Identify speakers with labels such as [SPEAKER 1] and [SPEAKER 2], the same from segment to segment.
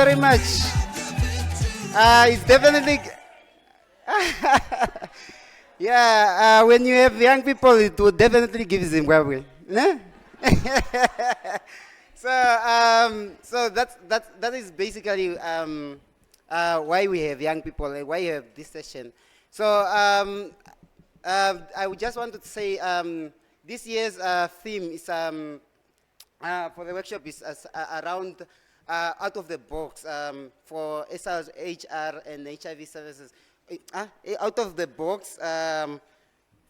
[SPEAKER 1] very much. It's definitely, yeah, when you have young people, it will definitely give Zimbabwe. No? So that is basically why we have young people and why you have this session. So I would just want to say this year's theme is for the workshop is around out of the box for SRHR and HIV services. Out of the box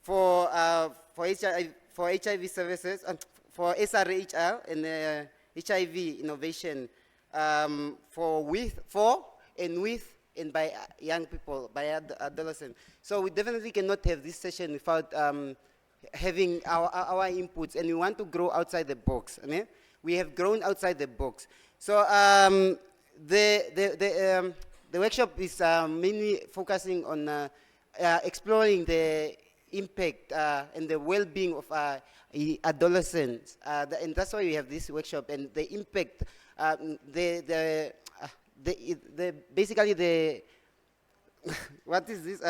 [SPEAKER 1] for HIV services, for SRHR and HIV innovation for and by young people, by adolescents. So we definitely cannot have this session without having our inputs, and we want to grow outside the box. We have grown outside the box. So the workshop is mainly focusing on exploring the impact and the well-being of adolescents, and that's why we have this workshop, and the impact, basically the what is this?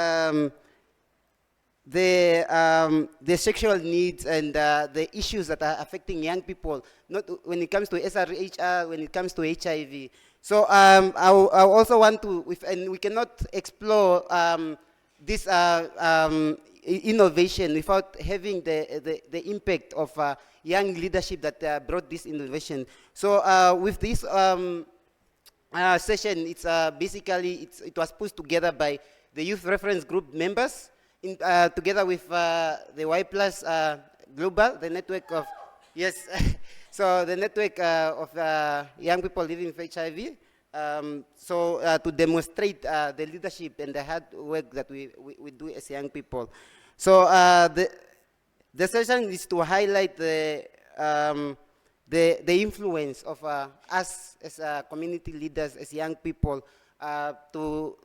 [SPEAKER 1] The sexual needs and the issues that are affecting young people, not when it comes to SRHR, when it comes to HIV. So I also want to, and we cannot explore this innovation without having the impact of young leadership that brought this innovation. So with this session, it's basically, it was put together by the Youth Reference Group members, together with the Y Plus Global, the network of, yes, so the network of young people living with HIV, to demonstrate the leadership and the hard work that we do as young people. So the session is to highlight the influence of us as community leaders, as young people, to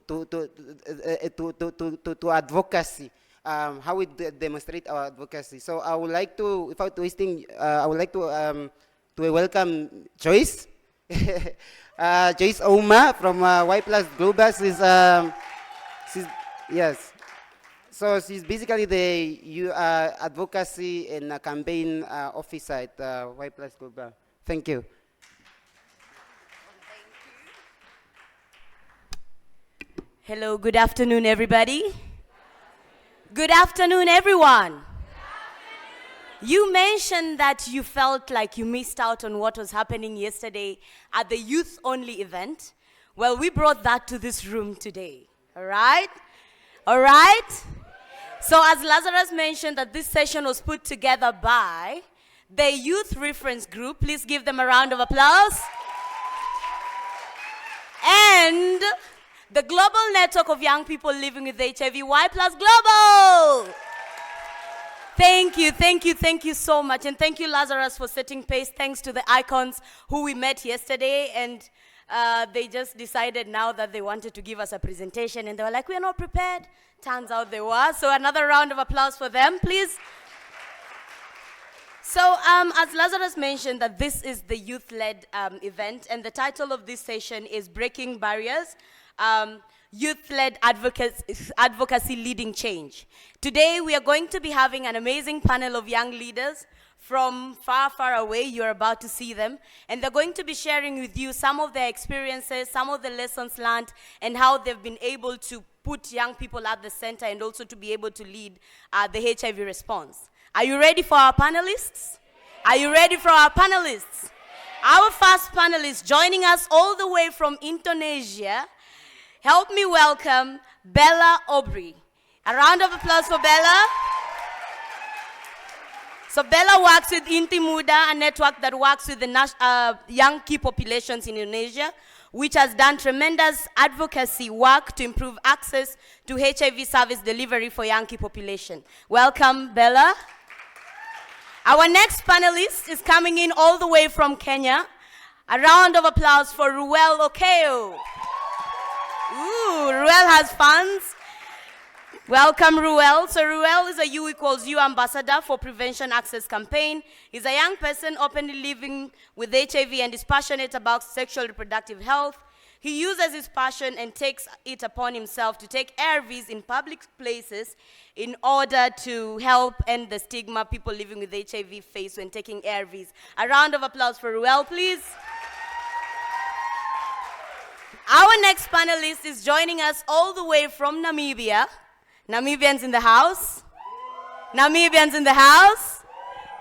[SPEAKER 1] advocacy, how we demonstrate our advocacy. So I would like to, without wasting, I would like to welcome Joyce, Joyce Ouma from Y Plus Global. She's yes. So she's basically the advocacy and campaign officer at Y Plus Global. Thank you.
[SPEAKER 2] Hello, good afternoon, everybody. Good afternoon, everyone. You mentioned that you felt like you missed out on what was happening yesterday at the youth-only event. Well, we brought that to this room today, all right? All right? So as Lazarus mentioned that this session was put together by the Youth Reference Group. Please give them a round of applause. And the Global Network of Young People Living with HIV, Y+ Global. Thank you so much. And thank you, Lazarus, for setting pace. Thanks to the icons who we met yesterday. And they just decided now that they wanted to give us a presentation. And they were like, we are not prepared. Turns out they were. So another round of applause for them, please. So as Lazarus mentioned, that this is the youth-led event. And the title of this session is Breaking Barriers. Youth-led advocacy leading change. Today we are going to be having an amazing panel of young leaders from far, far away. You're about to see them. And they're going to be sharing with you some of their experiences, some of the lessons learned, and how they've been able to put young people at the center and also to be able to lead the HIV response. Are you ready for our panelists? Are you ready for our panelists? Our first panelist joining us all the way from Indonesia. Help me welcome Bella Aubree. A round of applause for Bella. So Bella works with Inti Muda, a network that works with the young key populations in Indonesia, which has done tremendous advocacy work to improve access to HIV service delivery for young key population. Welcome, Bella. Our next panelist is coming in all the way from Kenya. A round of applause for Ruele Okeyo. Ooh, Ruele has funds. Welcome, Ruele. So Ruele is a U=U ambassador for Prevention Access Campaign. He's a young person openly living with HIV and is passionate about sexual reproductive health. He uses his passion and takes it upon himself to take ARVs in public places in order to help end the stigma people living with HIV face when taking ARVs. A round of applause for Ruele, please. Our next panelist is joining us all the way from Namibia. Namibians in the house? Namibians in the house?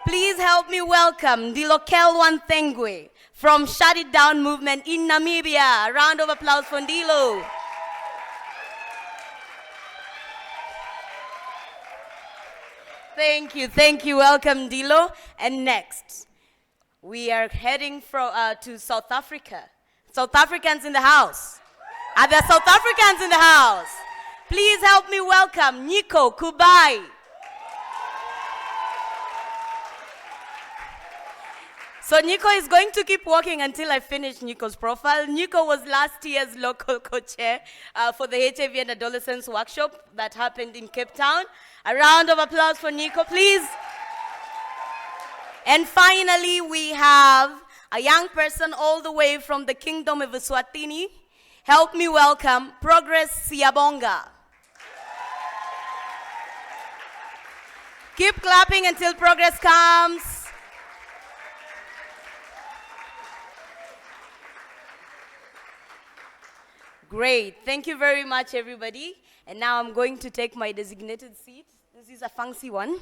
[SPEAKER 2] Please help me welcome Ndiilokelwa Nthengwe from Shut It Down movement in Namibia. A round of applause for Ndilo. Thank you, welcome Ndilo. And next, we are heading to South Africa. South Africans in the house. Are there South Africans in the house? Please help me welcome Nyiko, Kubai. So Nyiko is going to keep walking until I finish Nyiko's profile. Nyiko was last year's local co-chair for the HIV and Adolescents workshop that happened in Cape Town. A round of applause for Nyiko, please. And finally, we have a young person all the way from the Kingdom of Eswatini. Help me welcome Progress Siyabonga. Keep clapping until Progress comes. Great, thank you very much, everybody. And now I'm going to take my designated seat. This is a fancy one.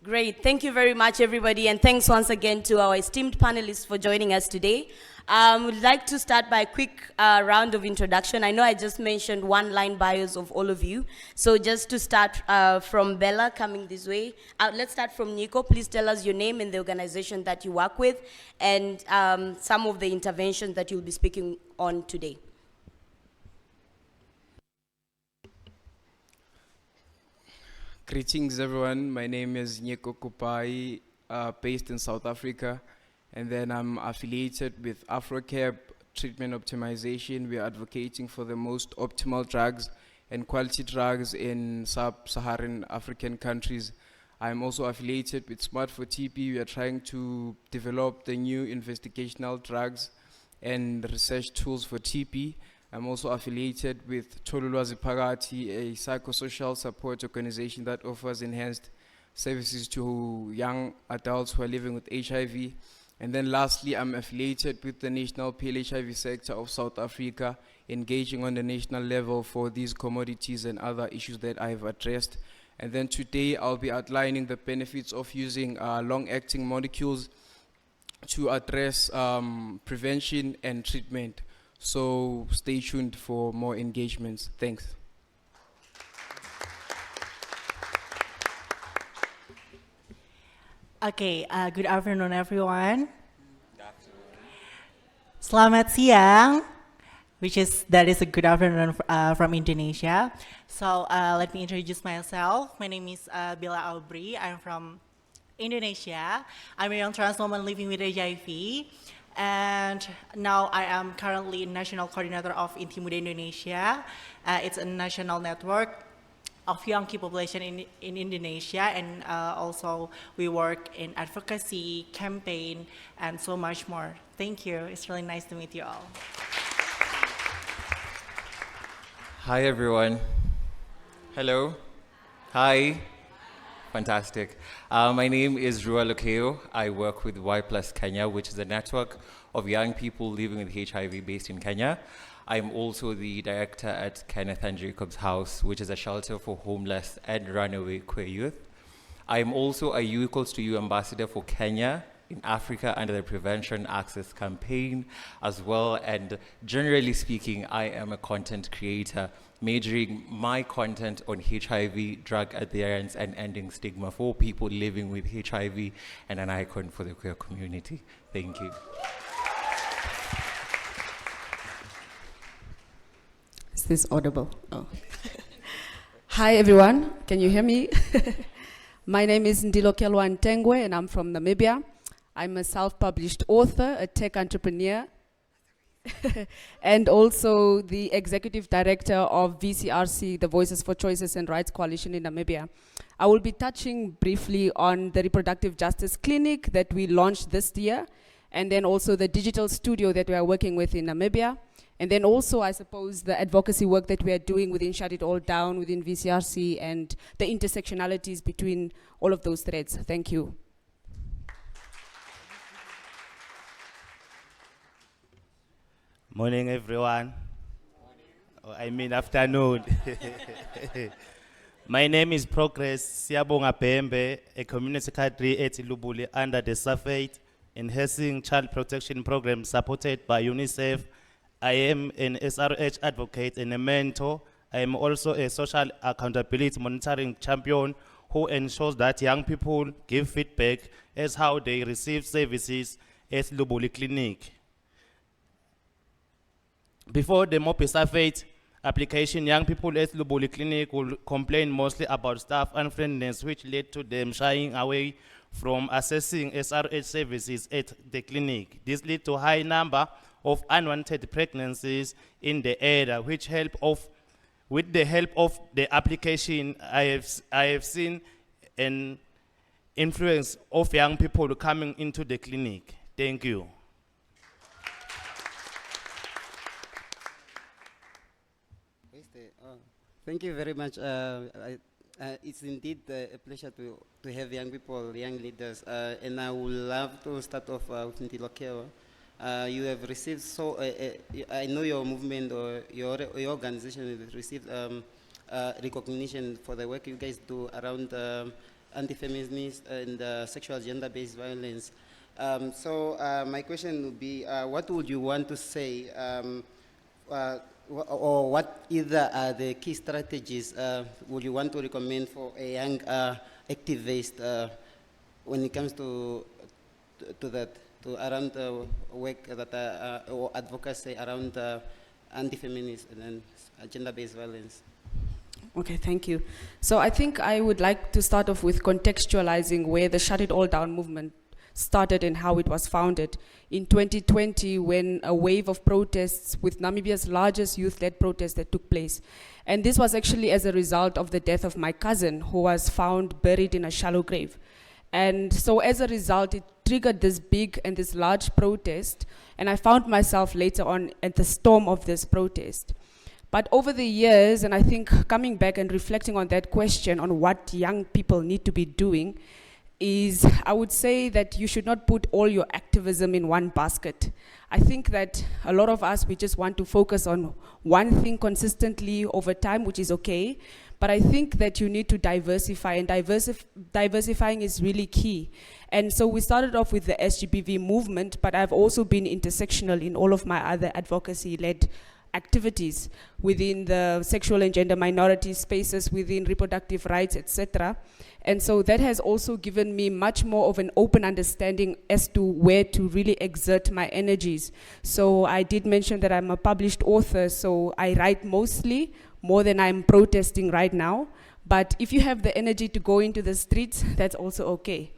[SPEAKER 2] Great, thank you very much, everybody, and thanks once again to our esteemed panelists for joining us today. We'd like to start by a quick round of introduction. I know I just mentioned one-line bios of all of you, so just to start from Bella coming this way, let's start from Nyiko. Please tell us your name and the organization that you work with, and some of the interventions that you'll be speaking on today.
[SPEAKER 3] Greetings, everyone. My name is Nyiko Kubai, based in South Africa, and then I'm affiliated with AfroCare Treatment Optimization. We are advocating for the most optimal drugs and quality drugs in sub-Saharan African countries. I'm also affiliated with Smart for TB. We are trying to develop the new investigational drugs and research tools for TB. I'm also affiliated with Tholulwazi Phakathi, a psychosocial support organization that offers enhanced services to young adults who are living with HIV. And then lastly, I'm affiliated with the National Pale HIV sector of South Africa, engaging on the national level for these commodities and other issues that I've addressed. And then today I'll be outlining the benefits of using long-acting molecules to address prevention and treatment. So stay tuned for more engagements. Thanks.
[SPEAKER 4] Okay, good afternoon, everyone. Selamat siang, that is a good afternoon from Indonesia. So let me introduce myself. My name is Aubree. I'm from Indonesia. I'm a young trans woman living with HIV. And now I am currently national coordinator of Inti Muda Indonesia. It's a national network of young key population in Indonesia, and also we work in advocacy, campaign, and so much more. Thank you. It's really nice to meet you all.
[SPEAKER 5] Hi, everyone. Hello. Hi. Fantastic. My name is Ruele. Okeyo. I work with Y Plus Kenya, which is a network of young people living with HIV based in Kenya. I'm also the director at Kenneth and Jacob's House, which is a shelter for homeless and runaway queer youth. I'm also a U equals to U ambassador for Kenya in Africa under the Prevention Access Campaign as well. And generally speaking, I am a content creator, majoring my content on HIV, drug adherence, and ending stigma for people living with HIV, and an icon for the queer community. Thank you.
[SPEAKER 6] Is this audible? Oh. Hi, everyone. Can you hear me? My name is Ndiilokelwa Nthengwe, and I'm from Namibia. I'm a self-published author, a tech entrepreneur, and also the executive director of VCRC, the Voices for Choices and Rights Coalition in Namibia. I will be touching briefly on the reproductive justice clinic that we launched this year, and then also the digital studio that we are working with in Namibia. And then also, I suppose, the advocacy work that we are doing within Shut It All Down, within VCRC, and the intersectionalities between all of those threads. Thank you.
[SPEAKER 7] Morning, everyone. Afternoon. My name is Progress Siyabonga Bhembe, a community secretary at Lubuli under the Safate Enhancing Child Protection Program supported by UNICEF. I am an SRH advocate and a mentor. I am also a social accountability monitoring champion who ensures that young people give feedback as how they receive services at Lubuli Clinic. Before the Safate application, young people at Lubuli Clinic will complain mostly about staff unfriendliness, which led to them shying away from accessing SRH services at the clinic. This led to a high number of unwanted pregnancies in the area, with the help of the application, I have seen an influence of young people coming into the clinic. Thank you.
[SPEAKER 1] Thank you very much. It's indeed a pleasure to have young people, young leaders, and I would love to start off with Ndiilokelwa. You have received I know your movement or your organization has received recognition for the work you guys do around anti-feminist and sexual gender-based violence. So my question would be, what would you want to say, or what either are the key strategies would you want to recommend for a young activist when it comes to that? Around work that or advocacy around anti-feminist and gender-based violence.
[SPEAKER 6] Okay, thank you. So I think I would like to start off with contextualizing where the Shut It All Down movement started and how it was founded. In 2020, when a wave of protests with Namibia's largest youth-led protest that took place. And this was actually as a result of the death of my cousin, who was found buried in a shallow grave. And so as a result, it triggered this big and this large protest, and I found myself later on at the storm of this protest. But over the years, and I think coming back and reflecting on that question on what young people need to be doing, is I would say that you should not put all your activism in one basket. I think that a lot of us, we just want to focus on one thing consistently over time, which is okay. But I think that you need to diversify, and diversifying is really key. And so we started off with the SGBV movement, but I've also been intersectional in all of my other advocacy-led activities within the sexual and gender minority spaces, within reproductive rights, etc. And so that has also given me much more of an open understanding as to where to really exert my energies. So I did mention that I'm a published author, so I write mostly, more than I'm protesting right now. But if you have the energy to go into the streets, that's also okay.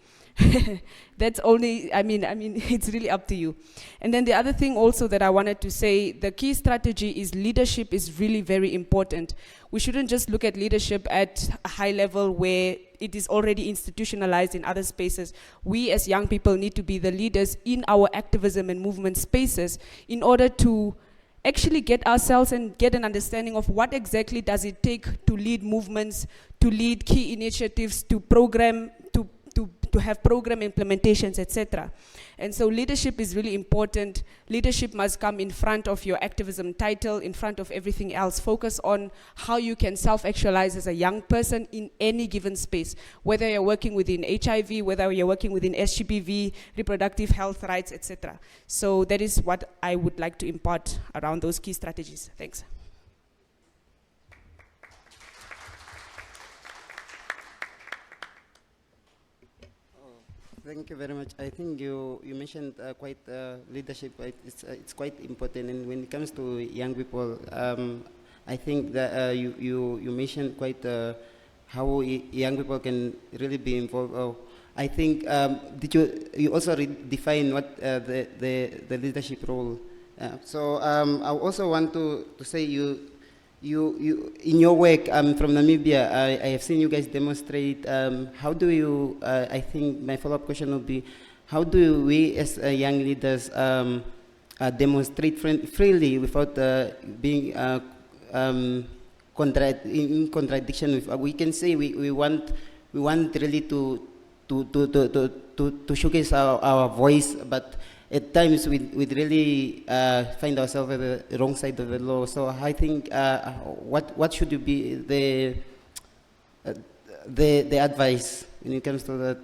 [SPEAKER 6] That's only, I mean, it's really up to you. And then the other thing also that I wanted to say, the key strategy is leadership is really very important. We shouldn't just look at leadership at a high level where it is already institutionalized in other spaces. We as young people need to be the leaders in our activism and movement spaces in order to actually get ourselves and get an understanding of what exactly does it take to lead movements, to lead key initiatives, to program, to have program implementations, etc. And so leadership is really important. Leadership must come in front of your activism title, in front of everything else. Focus on how you can self-actualize as a young person in any given space, whether you're working within HIV, whether you're working within SGBV, reproductive health rights, etc. So that is what I would like to impart around those key strategies. Thanks.
[SPEAKER 1] Thank you very much. I think you mentioned quite leadership. It's quite important, and when it comes to young people, I think that you mentioned quite how young people can really be involved. I think did you also redefine what the leadership role? So I also want to say you in your work from Namibia, I have seen you guys demonstrate. How do you, I think my follow-up question would be, how do we as young leaders demonstrate freely without being in contradiction with, we can say we want really to showcase our voice, but at times we really find ourselves at the wrong side of the law. So I think what should be the advice when it comes to that?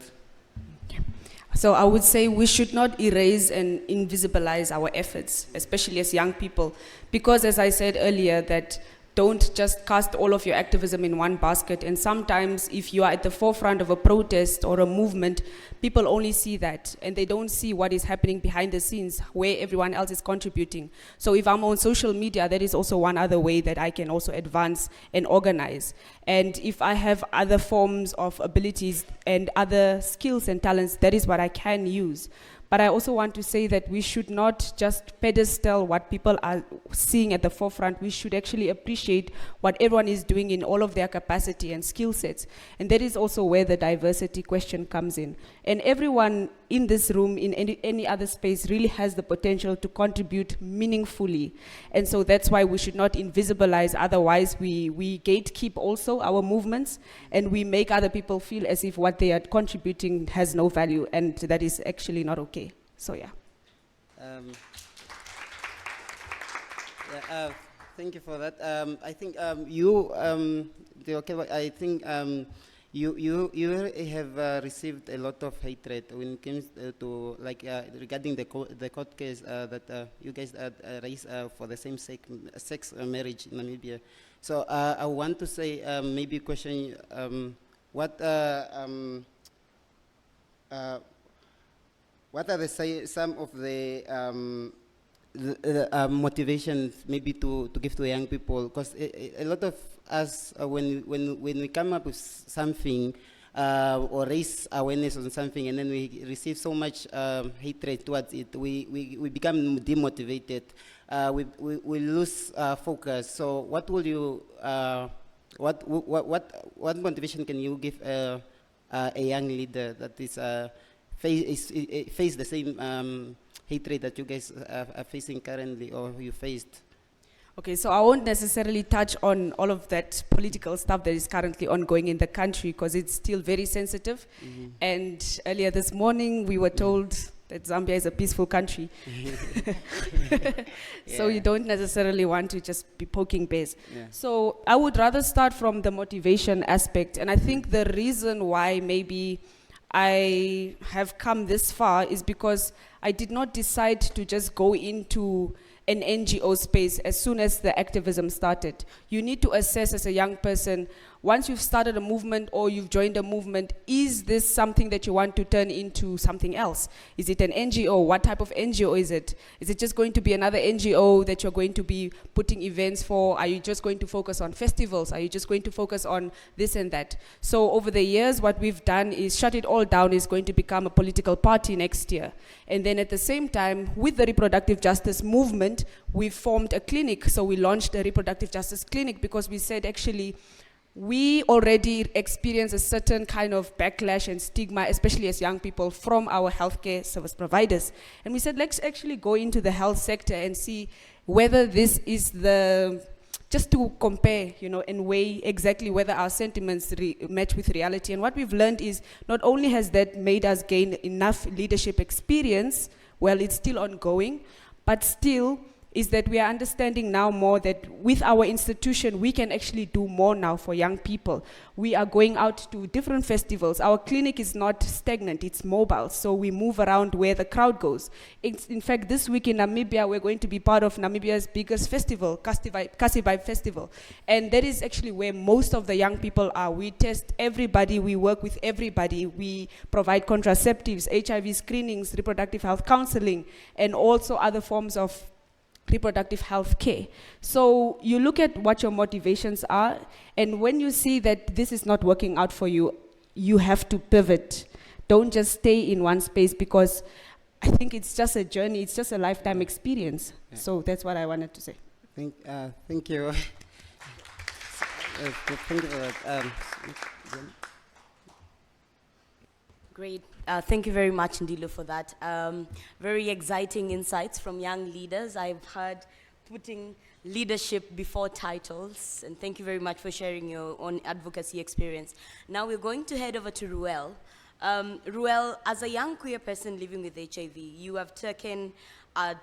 [SPEAKER 6] So I would say we should not erase and invisibilize our efforts, especially as young people, because as I said earlier, that don't just cast all of your activism in one basket. And sometimes if you are at the forefront of a protest or a movement, people only see that and they don't see what is happening behind the scenes where everyone else is contributing. So if I'm on social media, that is also one other way that I can also advance and organize. And if I have other forms of abilities and other skills and talents, that is what I can use. But I also want to say that we should not just pedestal what people are seeing at the forefront. We should actually appreciate what everyone is doing in all of their capacity and skill sets. And that is also where the diversity question comes in. And everyone in this room, in any other space, really has the potential to contribute meaningfully. And so that's why we should not invisibilize, otherwise we gatekeep also our movements, and we make other people feel as if what they are contributing has no value, and that is actually not okay. So yeah.
[SPEAKER 1] Thank you for that. I think you, Ndiilokelwa, I think you have received a lot of hatred when it comes to like regarding the court case that you guys raised for the same sex marriage in Namibia. So I want to say maybe question what are some of the motivations maybe to give to young people, because a lot of us when we come up with something or raise awareness on something and then we receive so much hatred towards it, we become demotivated, we lose focus. So what will you what motivation can you give a young leader that is face the same hatred that you guys are facing currently, or you faced?
[SPEAKER 6] Okay, so I won't necessarily touch on all of that political stuff that is currently ongoing in the country because it's still very sensitive. And earlier this morning, we were told that Zambia is a peaceful country. So you don't necessarily want to just be poking bears.
[SPEAKER 1] Yeah.
[SPEAKER 6] So I would rather start from the motivation aspect. And I think the reason why maybe I have come this far is because I did not decide to just go into an NGO space as soon as the activism started. You need to assess as a young person, once you've started a movement or you've joined a movement, is this something that you want to turn into something else? Is it an NGO? What type of NGO is it? Is it just going to be another NGO that you're going to be putting events for? Are you just going to focus on festivals? Are you just going to focus on this and that? So over the years, what we've done is shut it all down. Is going to become a political party next year. And then at the same time, with the reproductive justice movement, we formed a clinic. So we launched a reproductive justice clinic because we said, actually, we already experience a certain kind of backlash and stigma, especially as young people, from our healthcare service providers. And we said, let's actually go into the health sector and see whether this is just to compare, and weigh exactly whether our sentiments match with reality. And what we've learned is not only has that made us gain enough leadership experience, well, it's still ongoing, but still is that we are understanding now more that with our institution, we can actually do more now for young people. We are going out to different festivals. Our clinic is not stagnant, it's mobile. So we move around where the crowd goes. In fact, this week in Namibia, we're going to be part of Namibia's biggest festival, Kubai Festival. And that is actually where most of the young people are. We test everybody, we work with everybody. We provide contraceptives, HIV screenings, reproductive health counseling, and also other forms of reproductive health care. So you look at what your motivations are, and when you see that this is not working out for you, you have to pivot. Don't just stay in one space, because I think it's just a journey, it's just a lifetime experience.
[SPEAKER 1] Yeah.
[SPEAKER 6] So that's what I wanted to say.
[SPEAKER 1] Thank you. Thank you for that.
[SPEAKER 2] Great. Thank you very much, Ndilo, for that. Very exciting insights from young leaders. I've heard putting leadership before titles, and thank you very much for sharing your own advocacy experience. Now we're going to head over to Ruele. Ruele, as a young queer person living with HIV, you have taken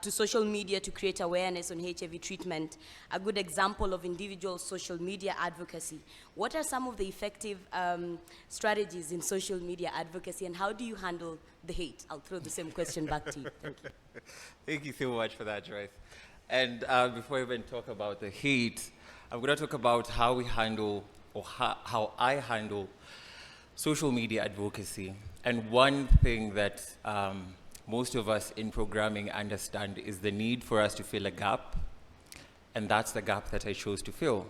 [SPEAKER 2] to social media to create awareness on HIV treatment, a good example of individual social media advocacy. What are some of the effective strategies in social media advocacy, and how do you handle the hate? I'll throw the same question back to you. Thank you.
[SPEAKER 5] Thank you so much for that, Joyce. And before I even talk about the hate, I'm going to talk about how we handle, or how I handle social media advocacy. And one thing that most of us in programming understand is the need for us to fill a gap, and that's the gap that I chose to fill.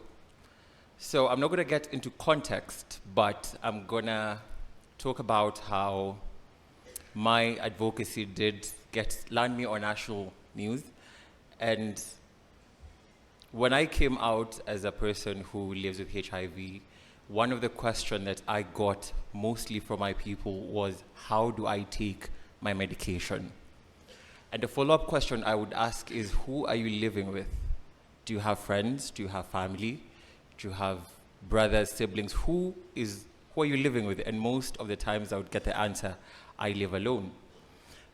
[SPEAKER 5] So I'm not going to get into context, but I'm going to talk about how my advocacy did land me on national news. And when I came out as a person who lives with HIV, one of the questions that I got mostly from my people was, how do I take my medication? And the follow-up question I would ask is, who are you living with? Do you have friends? Do you have family? Do you have brothers, siblings? Who are you living with? And most of the times I would get the answer, I live alone.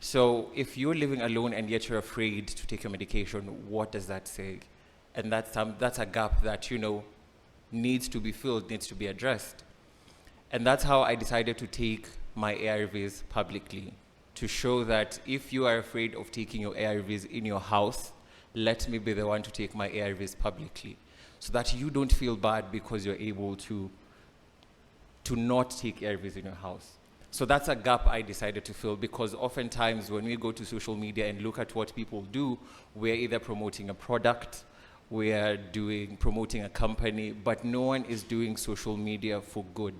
[SPEAKER 5] So if you're living alone and yet you're afraid to take your medication, what does that say? And that's a gap that, needs to be filled, needs to be addressed. And that's how I decided to take my ARVs publicly, to show that if you are afraid of taking your ARVs in your house, let me be the one to take my ARVs publicly, so that you don't feel bad because you're able to not take ARVs in your house. So that's a gap I decided to fill, because oftentimes when we go to social media and look at what people do, we're either promoting a product, we're promoting a company, but no one is doing social media for good.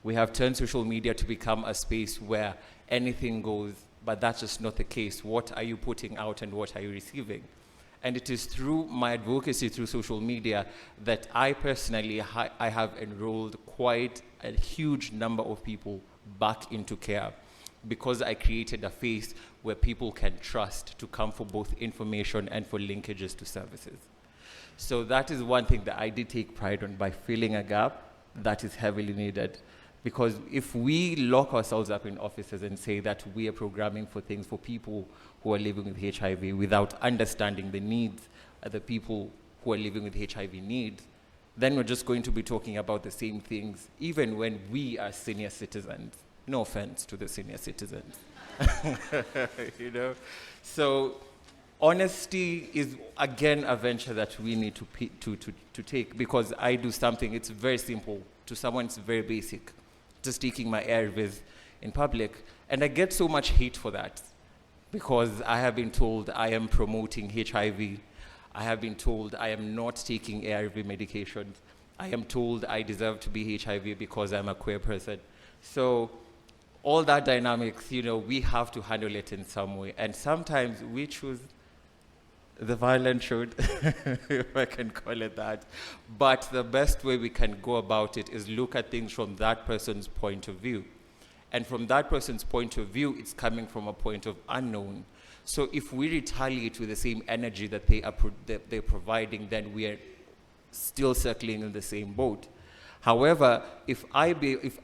[SPEAKER 5] We have turned social media to become a space where anything goes, but that's just not the case. What are you putting out and what are you receiving? And it is through my advocacy through social media that I personally I have enrolled quite a huge number of people back into care, because I created a space where people can trust to come for both information and for linkages to services. So that is one thing that I did take pride on, by filling a gap that is heavily needed. Because if we lock ourselves up in offices and say that we are programming for things for people who are living with HIV without understanding the needs of the people who are living with HIV need, then we're just going to be talking about the same things, even when we are senior citizens. No offense to the senior citizens. You know? So honesty is, again, a venture that we need to take, because I do something, it's very simple. To someone, it's very basic. Just taking my ARVs in public. And I get so much hate for that, because I have been told I am promoting HIV. I have been told I am not taking ARV medications. I am told I deserve to be HIV because I'm a queer person. So all that dynamics, you know, we have to handle it in some way. And sometimes we choose the violent road, if I can call it that. But the best way we can go about it is look at things from that person's point of view. And from that person's point of view, it's coming from a point of unknown. So if we retaliate with the same energy that they're providing, then we are still circling in the same boat. However, if I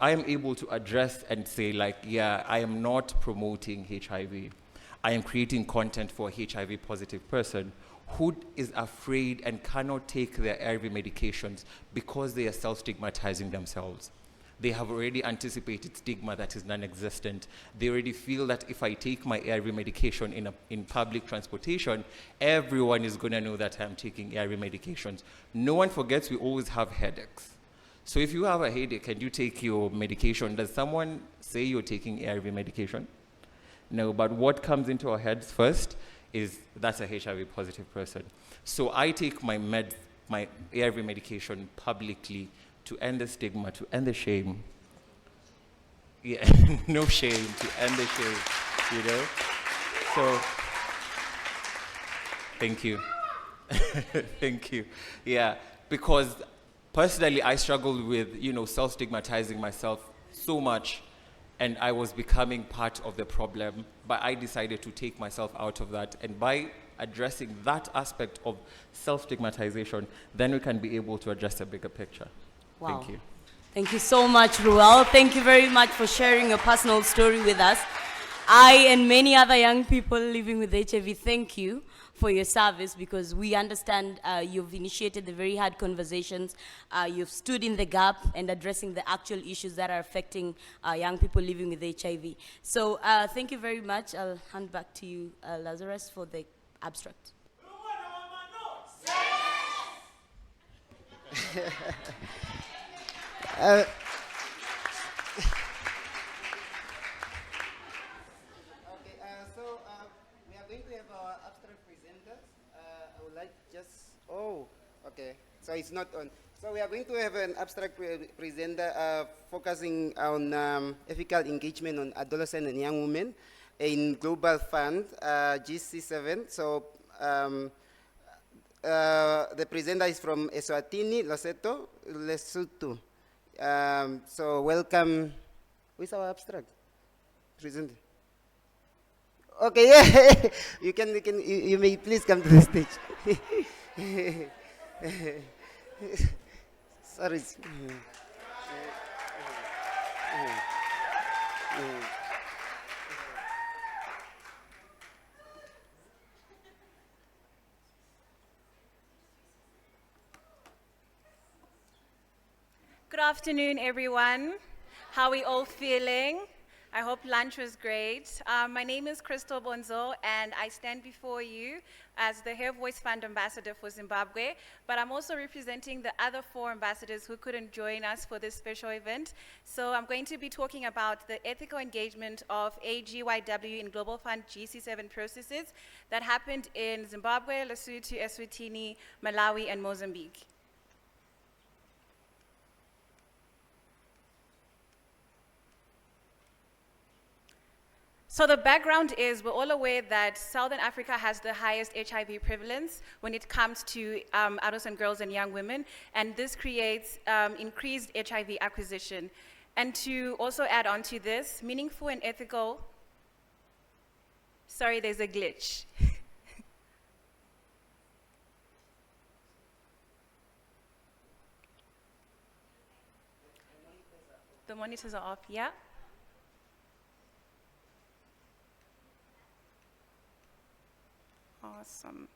[SPEAKER 5] am able to address and say, like, yeah, I am not promoting HIV, I am creating content for a HIV positive person who is afraid and cannot take their ARV medications because they are self-stigmatizing themselves. They have already anticipated stigma that is non-existent. They already feel that if I take my ARV medication in public transportation, everyone is going to know that I'm taking ARV medications. No one forgets we always have headaches. So if you have a headache and you take your medication, does someone say you're taking ARV medication? No, but what comes into our heads first is that's a HIV positive person. So I take my ARV medication publicly to end the stigma, to end the shame. Yeah, no shame, to end the shame, you know? So, thank you. Thank you. Yeah, because personally I struggled with, you know, self-stigmatizing myself so much, and I was becoming part of the problem, but I decided to take myself out of that. And by addressing that aspect of self-stigmatization, then we can be able to address a bigger picture.
[SPEAKER 2] Wow.
[SPEAKER 5] Thank you.
[SPEAKER 2] Thank you so much, Ruele. Thank you very much for sharing your personal story with us. I and many other young people living with HIV, thank you for your service, because we understand you've initiated the very hard conversations. You've stood in the gap and addressing the actual issues that are affecting young people living with HIV. So thank you very much. I'll hand back to you, Lazarus, for the abstract.
[SPEAKER 1] We are going to have our abstract presenters. I would like just, okay, so it's not on. So we are going to have an abstract presenter focusing on ethical engagement on adolescent and young women in Global Fund, GC7. So the presenter is from Eswatini, Lesotho. So welcome. Who is our abstract presenter? Okay, yeah. you may please come to the stage. Sorry.
[SPEAKER 8] Good afternoon, everyone. How are we all feeling? I hope lunch was great. My name is Chrystal, and I stand before you as the Hair Voice Fund Ambassador for Zimbabwe, but I'm also representing the other 4 ambassadors who couldn't join us for this special event. So I'm going to be talking about the ethical engagement of AGYW in Global Fund GC7 processes that happened in Zimbabwe, Lesotho, Eswatini, Malawi, and Mozambique. So the background is, we're all aware that Southern Africa has the highest HIV prevalence when it comes to adolescent girls and young women, and this creates increased HIV acquisition. And to also add on to this, meaningful and ethical, sorry, there's a glitch. the monitors are off, yeah? Awesome.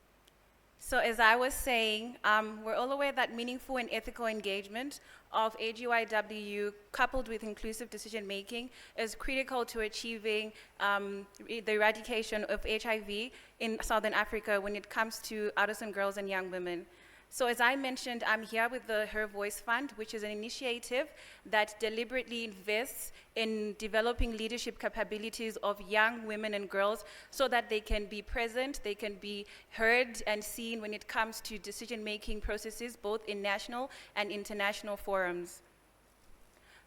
[SPEAKER 8] So as I was saying, we're all aware that meaningful and ethical engagement of AGYW coupled with inclusive decision-making is critical to achieving the eradication of HIV in Southern Africa when it comes to adolescent girls and young women. So as I mentioned, I'm here with the Her Voice Fund, which is an initiative that deliberately invests in developing leadership capabilities of young women and girls so that they can be present, they can be heard and seen when it comes to decision-making processes, both in national and international forums.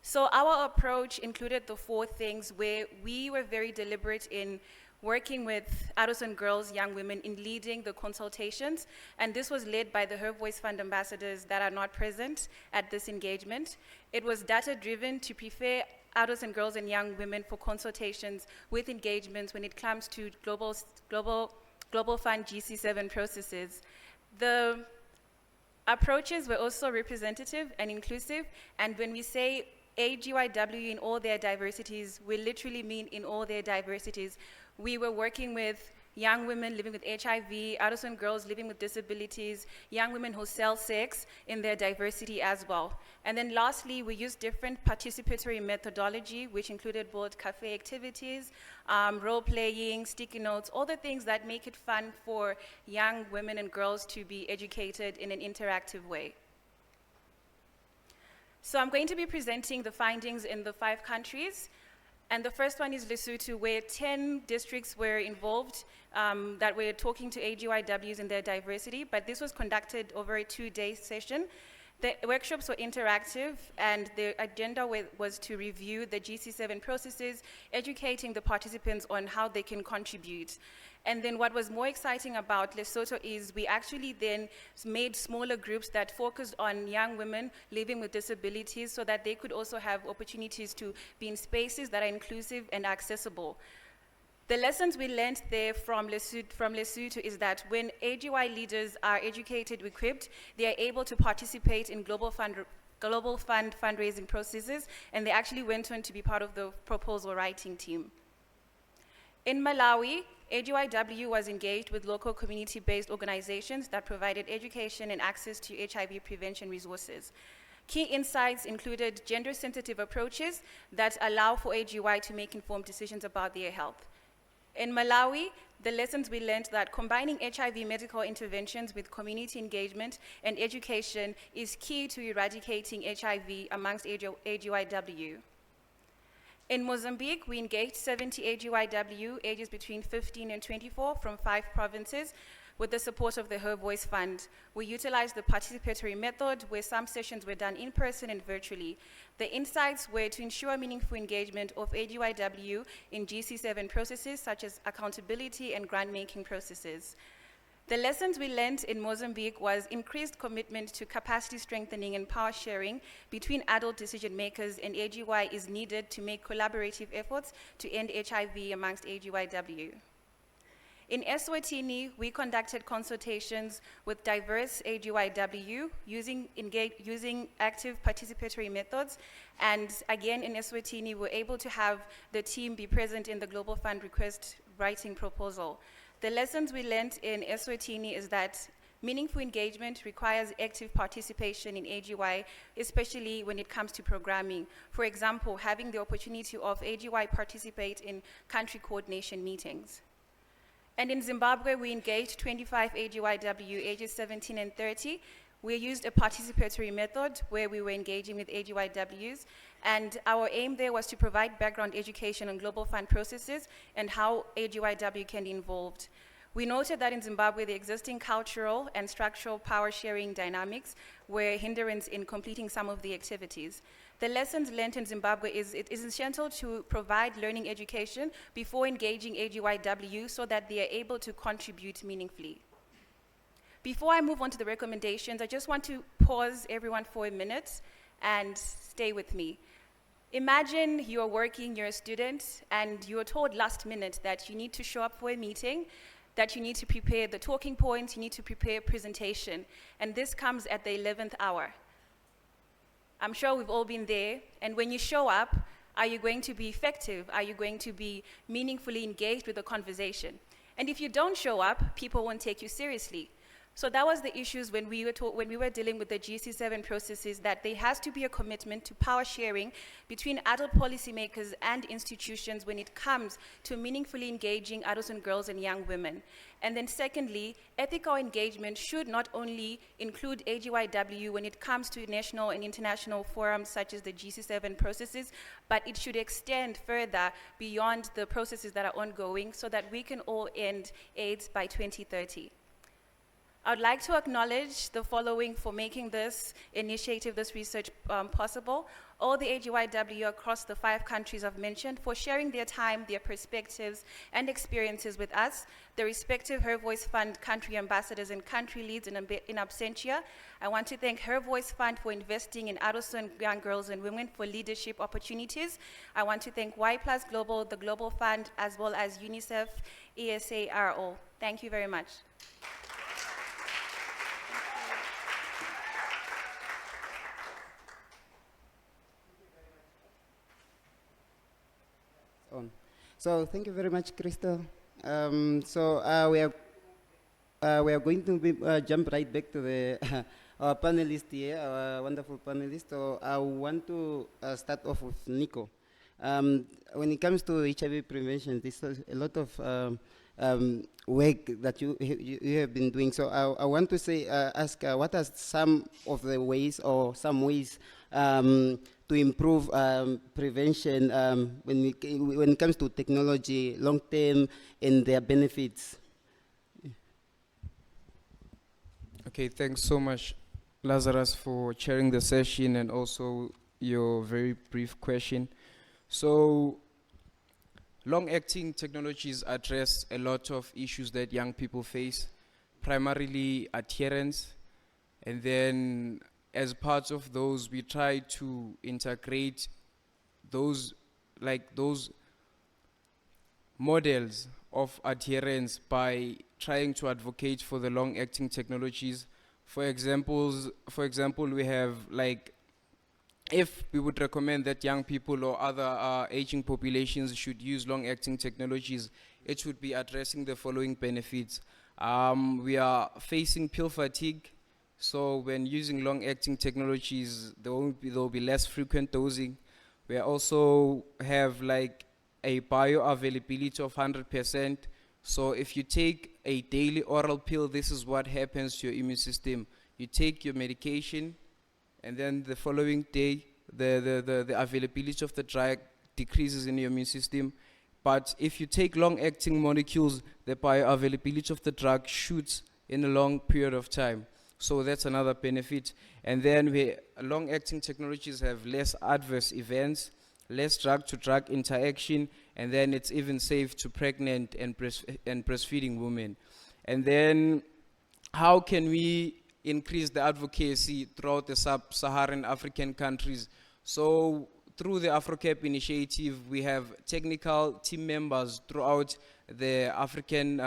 [SPEAKER 8] So our approach included the 4 things where we were very deliberate in working with adolescent girls, young women in leading the consultations, and this was led by the Her Voice Fund ambassadors that are not present at this engagement. It was data-driven to prepare adolescent girls and young women for consultations with engagements when it comes to Global Fund GC7 processes. The approaches were also representative and inclusive, and when we say AGYW in all their diversities, we literally mean in all their diversities. We were working with young women living with HIV, adolescent girls living with disabilities, young women who sell sex in their diversity as well. And then lastly, we used different participatory methodology, which included both cafe activities, role-playing, sticky notes, all the things that make it fun for young women and girls to be educated in an interactive way. So I'm going to be presenting the findings in the 5 countries. And the first one is Lesotho, where 10 districts were involved that were talking to AGYWs in their diversity, but this was conducted over a 2-day session. The workshops were interactive, and the agenda was to review the GC7 processes, educating the participants on how they can contribute. And then what was more exciting about Lesotho is we actually then made smaller groups that focused on young women living with disabilities so that they could also have opportunities to be in spaces that are inclusive and accessible. The lessons we learned there from Lesotho is that when AGY leaders are educated, equipped, they are able to participate in global fund fundraising processes, and they actually went on to be part of the proposal writing team. In Malawi, AGYW was engaged with local community-based organizations that provided education and access to HIV prevention resources. Key insights included gender-sensitive approaches that allow for AGY to make informed decisions about their health. In Malawi, the lessons we learned that combining HIV medical interventions with community engagement and education is key to eradicating HIV amongst AGYW. In Mozambique, we engaged 70 AGYW ages between 15 and 24 from 5 provinces with the support of the Her Voice Fund. We utilized the participatory method where some sessions were done in person and virtually. The insights were to ensure meaningful engagement of AGYW in GC7 processes such as accountability and grant-making processes. The lessons we learned in Mozambique was increased commitment to capacity strengthening and power sharing between adult decision makers, and AGY is needed to make collaborative efforts to end HIV amongst AGYW. In Eswatini, we conducted consultations with diverse AGYW using active participatory methods, and again in Eswatini, we were able to have the team be present in the Global Fund request writing proposal. The lessons we learned in Eswatini is that meaningful engagement requires active participation in AGY, especially when it comes to programming. For example, having the opportunity of AGY participate in country coordination meetings. And in Zimbabwe, we engaged 25 AGYW ages 17 and 30. We used a participatory method where we were engaging with AGYWs, and our aim there was to provide background education on global fund processes and how AGYW can be involved. We noted that in Zimbabwe, the existing cultural and structural power sharing dynamics were a hindrance in completing some of the activities. The lessons learned in Zimbabwe is it is essential to provide learning education before engaging AGYW so that they are able to contribute meaningfully. Before I move on to the recommendations, I just want to pause everyone for a minute and stay with me. Imagine you're working, you're a student, and you're told last minute that you need to show up for a meeting, that you need to prepare the talking points, you need to prepare a presentation, and this comes at the 11th hour. I'm sure we've all been there. And when you show up, are you going to be effective? Are you going to be meaningfully engaged with the conversation? And if you don't show up, people won't take you seriously. So that was the issues when we were dealing with the GC7 processes, that there has to be a commitment to power sharing between adult policymakers and institutions when it comes to meaningfully engaging adolescent girls and young women. And then secondly, ethical engagement should not only include AGYW when it comes to national and international forums such as the GC7 processes, but it should extend further beyond the processes that are ongoing so that we can all end AIDS by 2030. I would like to acknowledge the following for making this initiative, this research possible. All the AGYW across the 5 countries I've mentioned for sharing their time, their perspectives, and experiences with us. The respective Her Voice Fund country ambassadors and country leads in absentia. I want to thank Her Voice Fund for investing in adolescent young girls and women for leadership opportunities. I want to thank Y Plus Global, the Global Fund, as well as UNICEF, ESARO. Thank you very much.
[SPEAKER 1] So thank you very much, Chrystal. We are going to jump right back to the our panelist here, our wonderful panelist. So I want to start off with Nyiko. When it comes to HIV prevention, there's a lot of work that you have been doing. So I want to ask what are some of the ways or some ways to improve prevention when it comes to technology, long term, and their benefits?
[SPEAKER 3] Okay, thanks so much, Lazarus, for chairing the session and also your very brief question. So, long-acting technologies address a lot of issues that young people face, primarily adherence, and then as part of those, we try to integrate those models of adherence by trying to advocate for the long-acting technologies. For example, we have if we would recommend that young people or other aging populations should use long-acting technologies, it would be addressing the following benefits. We are facing pill fatigue. So when using long-acting technologies, there will be less frequent dosing. We also have a bioavailability of 100%. So if you take a daily oral pill, this is what happens to your immune system. You take your medication, and then the following day, the availability of the drug decreases in your immune system. But if you take long-acting molecules, the bioavailability of the drug shoots in a long period of time. So that's another benefit. And then long-acting technologies have less adverse events, less drug-to-drug interaction, and then it's even safe to pregnant and breastfeeding women. And then how can we increase the advocacy throughout the sub-Saharan African countries? So through the AfroCap initiative, we have technical team members throughout the African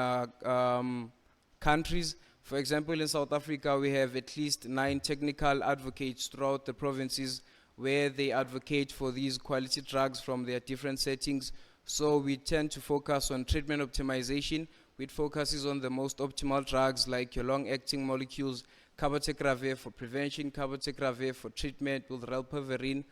[SPEAKER 3] countries. For example, in South Africa, we have at least 9 technical advocates throughout the provinces where they advocate for these quality drugs from their different settings. So we tend to focus on treatment optimization, which focuses on the most optimal drugs like your long-acting molecules, cabotegravir for prevention, cabotegravir for treatment with relpavirin.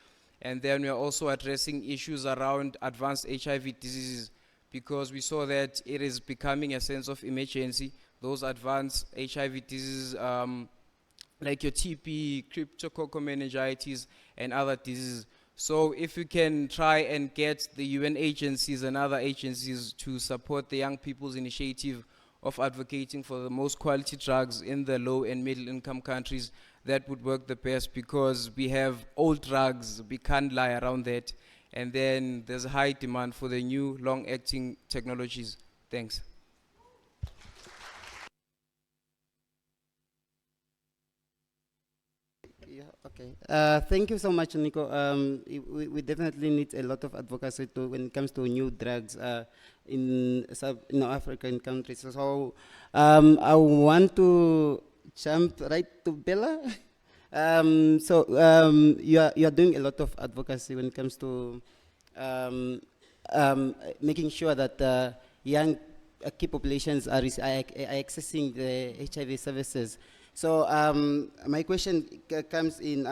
[SPEAKER 3] And then we are also addressing issues around advanced HIV diseases because we saw that it is becoming a sense of emergency. Those advanced HIV diseases like your TB, cryptococcal meningitis, and other diseases. So if you can try and get the UN agencies and other agencies to support the young people's initiative of advocating for the most quality drugs in the low and middle income countries, that would work the best because we have old drugs, we can't lie around that. And then there's a high demand for the new long-acting technologies. Thanks.
[SPEAKER 1] Yeah, okay. Thank you so much, Nyiko. We definitely need a lot of advocacy when it comes to new drugs in African countries. So I want to jump right to Bella. You are doing a lot of advocacy when it comes to making sure that young key populations are accessing the HIV services. So my question comes in,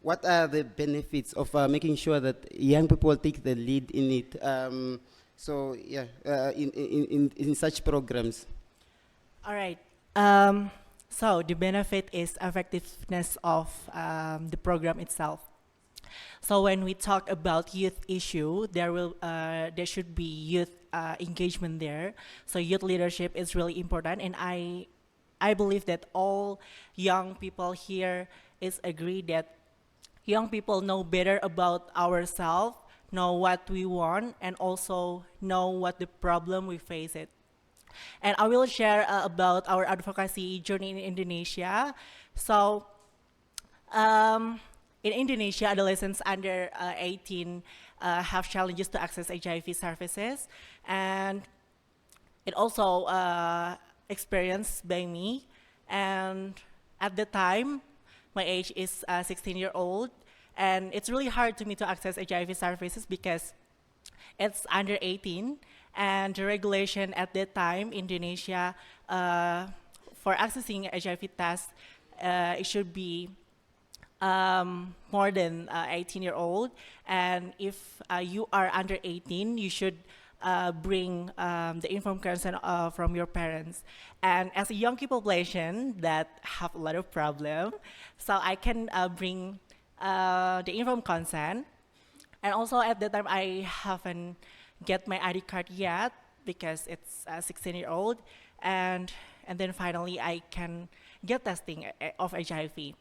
[SPEAKER 1] what are the benefits of making sure that young people take the lead in it? In such programs.
[SPEAKER 4] All right. So the benefit is effectiveness of the program itself. So when we talk about youth issue, there should be youth engagement there. So youth leadership is really important, and I believe that all young people here is agree that young people know better about ourselves, know what we want, and also know what the problem we face it. And I will share about our advocacy journey in Indonesia. So in Indonesia, adolescents under 18 have challenges to access HIV services, and it also experienced by me. And at the time, my age is 16-year-old, and it's really hard to me to access HIV services because it's under 18, and the regulation at that time, Indonesia, for accessing HIV tests, it should be more than 18-year-old, and if you are under 18, you should bring the informed consent from your parents. And as a young population that have a lot of problem, so I can bring the informed consent. And also at that time, I haven't get my ID card yet because it's 16-year-old, and then finally I can get testing of HIV.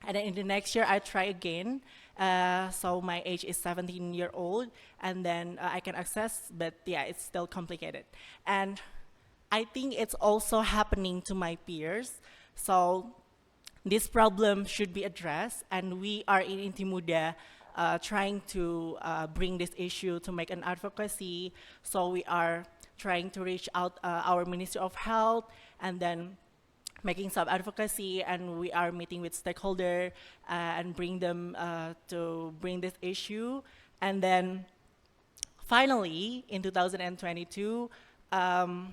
[SPEAKER 4] And then in the next year, I try again. So my age is 17-year-old, and then I can access, but yeah, it's still complicated. And I think it's also happening to my peers. So this problem should be addressed, and we are in Inti Muda trying to bring this issue to make an advocacy. So we are trying to reach out our Ministry of Health, and then making some advocacy, and we are meeting with stakeholders and bring them to bring this issue. And then finally, in 2022, the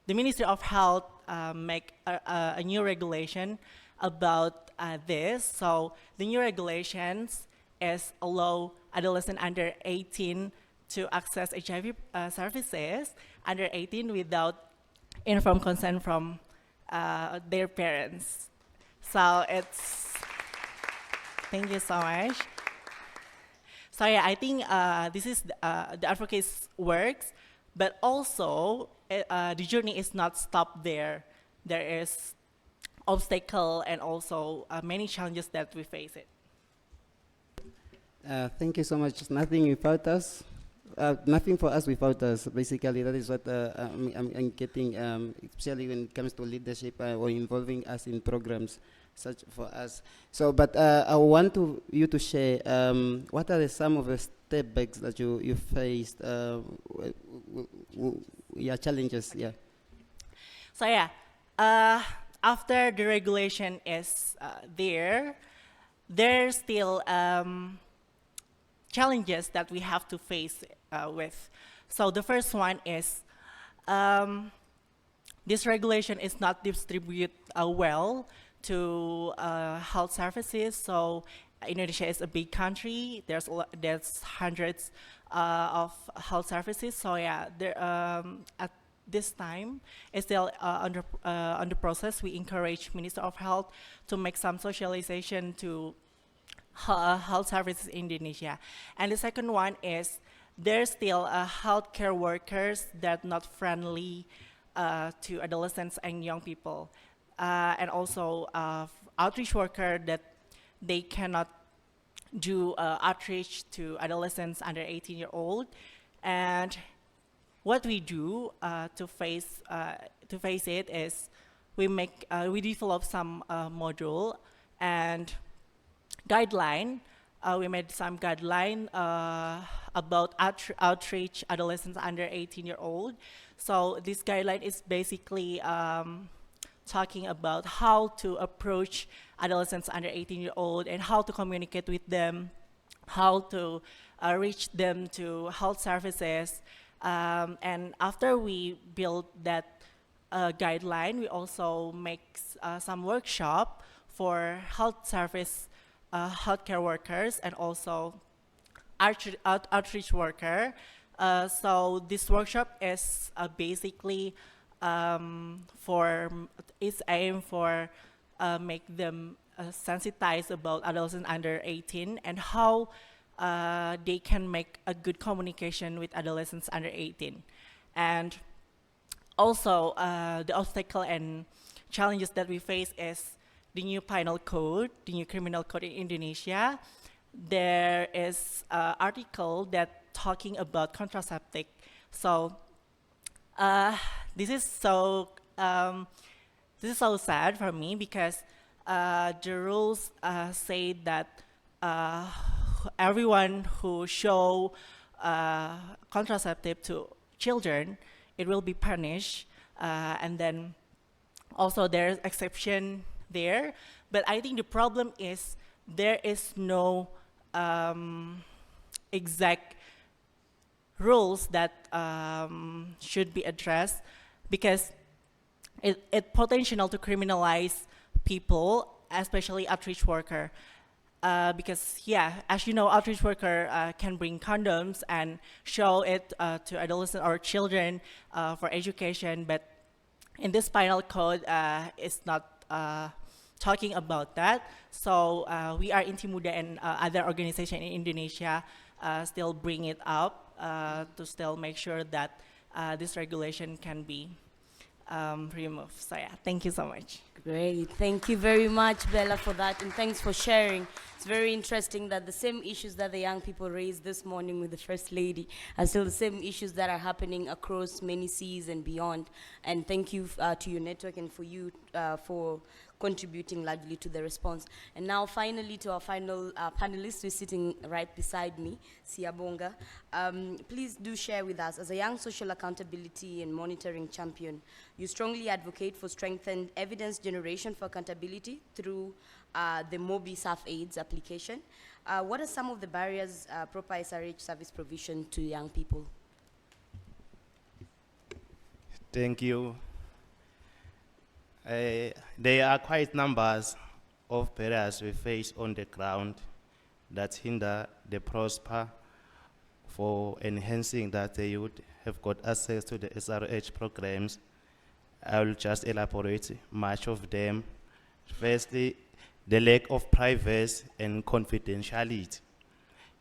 [SPEAKER 4] Ministry of Health make a new regulation about this. So the new regulations is allow adolescents under 18 to access HIV services under 18 without informed consent from their parents. So it's, thank you so much. So yeah, I think this is the advocacy works, but also the journey is not stopped there. There is obstacle and also many challenges that we face it.
[SPEAKER 1] Thank you so much. Nothing without us. Nothing for us without us. Basically, that is what I'm getting, especially when it comes to leadership or involving us in programs such for us. So, but I want you to share what are some of the step backs that you faced, challenges, yeah.
[SPEAKER 4] So yeah, after the regulation is there's still challenges that we have to face with. So the first one is this regulation is not distributed well to health services. So Indonesia is a big country. There's hundreds of health services. So yeah, at this time, it's still under process. We encourage Minister of Health to make some socialization to health services in Indonesia. And the second one is there's still healthcare workers that not friendly to adolescents and young people. And also outreach worker that they cannot do outreach to adolescents under 18-year-old. And what we do to face it is we develop some module and guideline. We made some guideline about outreach adolescents under 18-year-old. So this guideline is basically talking about how to approach adolescents under 18-year-old and how to communicate with them, how to reach them to health services. And after we build that guideline, we also make some workshop for health service, healthcare workers, and also outreach worker. So this workshop is basically it's aimed for make them sensitized about adolescents under 18 and how they can make a good communication with adolescents under 18. And also the obstacle and challenges that we face is the new penal code, the new criminal code in Indonesia. There is an article that talking about contraceptive. So this is so sad for me because the rules say that everyone who show contraceptive to children, it will be punished, and then also there's exception there. But I think the problem is there is no exact rules that should be addressed because it potential to criminalize people, especially outreach worker. Because yeah, as you know, outreach worker can bring condoms and show it to adolescents or children for education, but in this penal code, it's not talking about that. So we are Inti Muda and other organizations in Indonesia still bring it up to still make sure that this regulation can be removed. So yeah, thank you so much.
[SPEAKER 2] Great, thank you very much, Bella, for that, and thanks for sharing. It's very interesting that the same issues that the young people raised this morning with the First Lady are still the same issues that are happening across many seas and beyond. And thank you to your network and for you for contributing largely to the response. And now finally to our final panelist who is sitting right beside me, Siyabonga. Please do share with us, as a young social accountability and monitoring champion, you strongly advocate for strengthened evidence generation for accountability through the MOBI SAF-AIDS application. What are some of the barriers proper SRH service provision to young people?
[SPEAKER 7] Thank you. There are quite numbers of barriers we face on the ground that hinder the prosper for enhancing that the youth have got access to the SRH programs. I will just elaborate much of them. Firstly, the lack of privacy and confidentiality.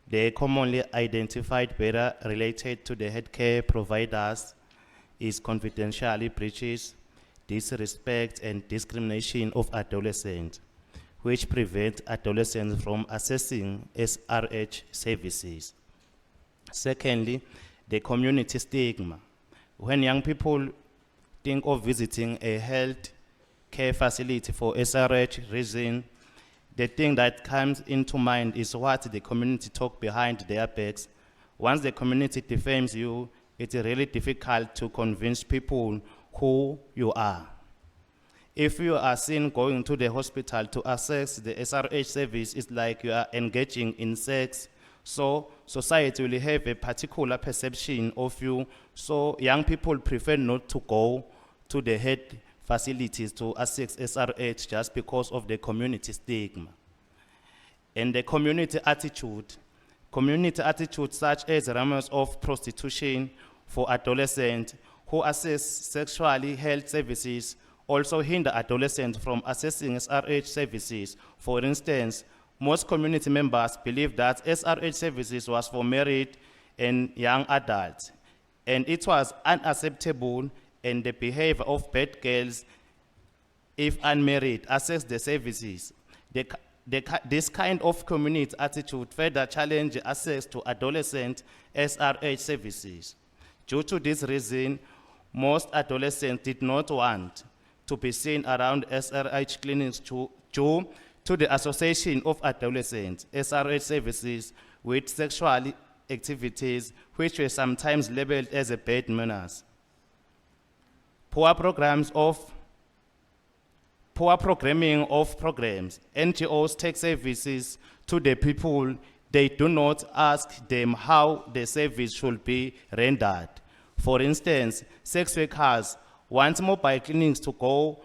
[SPEAKER 7] The commonly identified barrier related to the healthcare providers is confidentiality breaches, disrespect and discrimination of adolescents, which prevent adolescents from accessing SRH services. Secondly, the community stigma. When young people think of visiting a health care facility for SRH reason, the thing that comes into mind is what the community talk behind their backs. Once the community defames you, it's really difficult to convince people who you are. If you are seen going to the hospital to access the SRH service, it's like you are engaging in sex. So society will have a particular perception of you. So young people prefer not to go to the health facilities to access SRH just because of the community stigma. And the community attitude such as rumors of prostitution for adolescents who access sexually health services also hinder adolescents from accessing SRH services. For instance, most community members believe that SRH services was for married and young adults, and it was unacceptable and the behavior of bad girls, if unmarried, access the services. This kind of community attitude further challenge access to adolescent SRH services. Due to this reason, most adolescents did not want to be seen around SRH clinics due to the association of adolescents SRH services with sexual activities, which were sometimes labeled as a bad manners. Poor programs of poor programming of programs. NGOs take services to the people. They do not ask them how the service should be rendered. For instance, sex workers want mobile clinics to go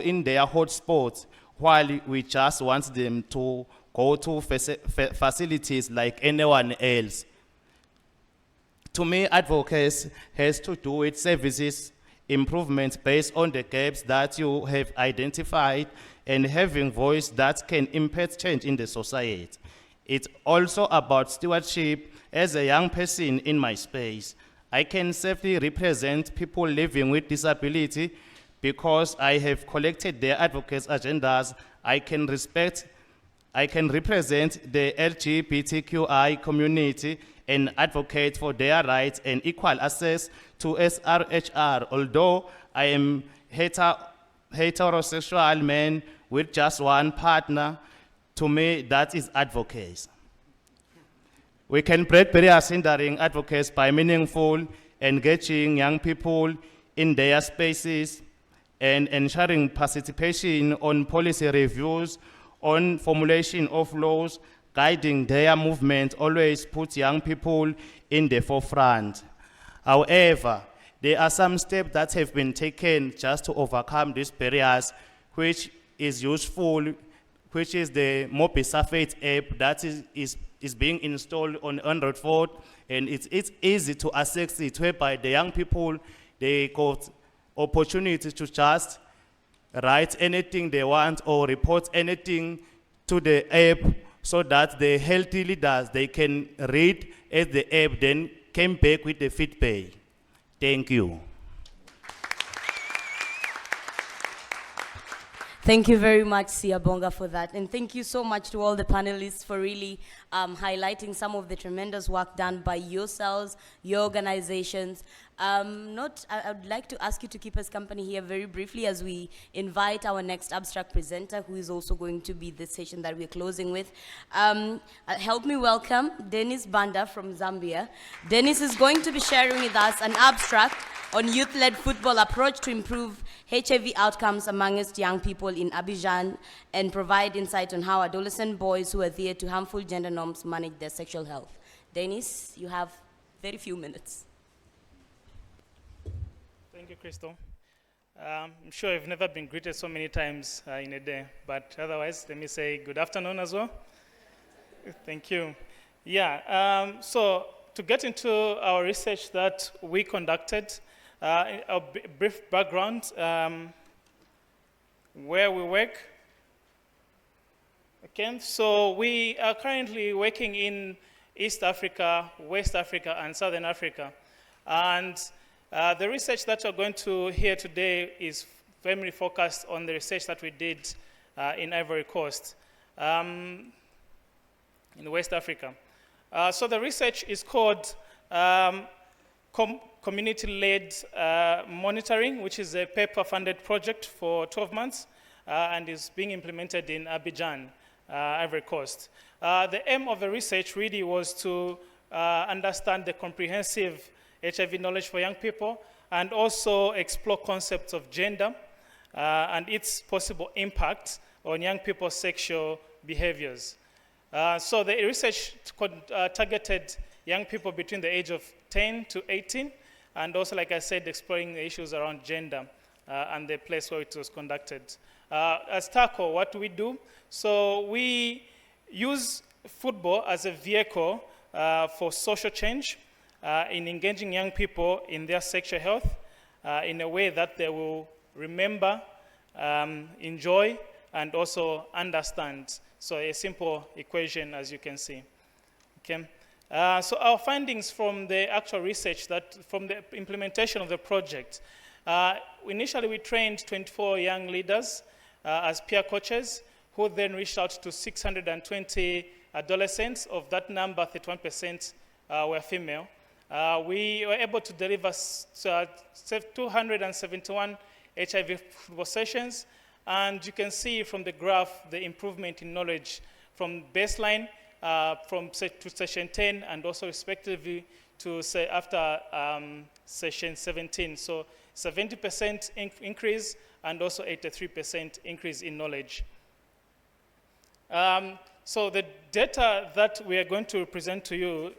[SPEAKER 7] in their hotspots, while we just want them to go to facilities like anyone else. To me, advocacy has to do with services improvements based on the gaps that you have identified and having voice that can impact change in the society. It's also about stewardship. As a young person in my space, I can safely represent people living with disability because I have collected their advocates' agendas. I can represent the LGBTQI community and advocate for their rights and equal access to SRHR. Although I am heterosexual man with just one partner, to me that is advocacy. We can break barriers hindering advocates by meaningful engaging young people in their spaces and ensuring participation on policy reviews, on formulation of laws, guiding their movement always puts young people in the forefront. However, there are some steps that have been taken just to overcome these barriers, which is useful, which is the Mobi Surface app that is being installed on Android phone, and it's easy to access it, whereby the young people, they got opportunity to just write anything they want or report anything to the app, so that the healthy leaders, they can read as the app then came back with the feedback. Thank you.
[SPEAKER 2] Thank you very much, Siyabonga, for that. And thank you so much to all the panelists for really highlighting some of the tremendous work done by yourselves, your organizations. I would like to ask you to keep us company here very briefly as we invite our next abstract presenter, who is also going to be the session that we're closing with. Help me welcome Dennis Banda from Zambia. Dennis is going to be sharing with us an abstract on youth-led football approach to improve HIV outcomes amongst young people in Abidjan and provide insight on how adolescent boys who adhere to harmful gender norms manage their sexual health. Dennis, you have very few minutes.
[SPEAKER 9] Thank you, Chrystal. I'm sure I've never been greeted so many times in a day, but otherwise, let me say good afternoon as well. Thank you. Yeah, so to get into our research that we conducted, a brief background, where we work. Okay, so we are currently working in East Africa, West Africa, and Southern Africa. And the research that you're going to hear today is primarily focused on the research that we did in Ivory Coast, in West Africa. So the research is called Community-Led Monitoring, which is a paper-funded project for 12 months and is being implemented in Abidjan, Ivory Coast. The aim of the research really was to understand the comprehensive HIV knowledge for young people and also explore concepts of gender and its possible impact on young people's sexual behaviors. So the research targeted young people between the age of 10 to 18, and also, like I said, exploring the issues around gender and the place where it was conducted. As TACO, what do we do? So we use football as a vehicle for social change in engaging young people in their sexual health in a way that they will remember, enjoy, and also understand. So a simple equation, as you can see. Okay. So our findings from the actual research, from the implementation of the project, initially we trained 24 young leaders as peer coaches, who then reached out to 620 adolescents. Of that number, 31% were female. We were able to deliver 271 HIV football sessions, and you can see from the graph the improvement in knowledge from baseline to session 10, and also respectively to say after session 17. So 70% increase and also 83% increase in knowledge. So the data that we are going to present to you,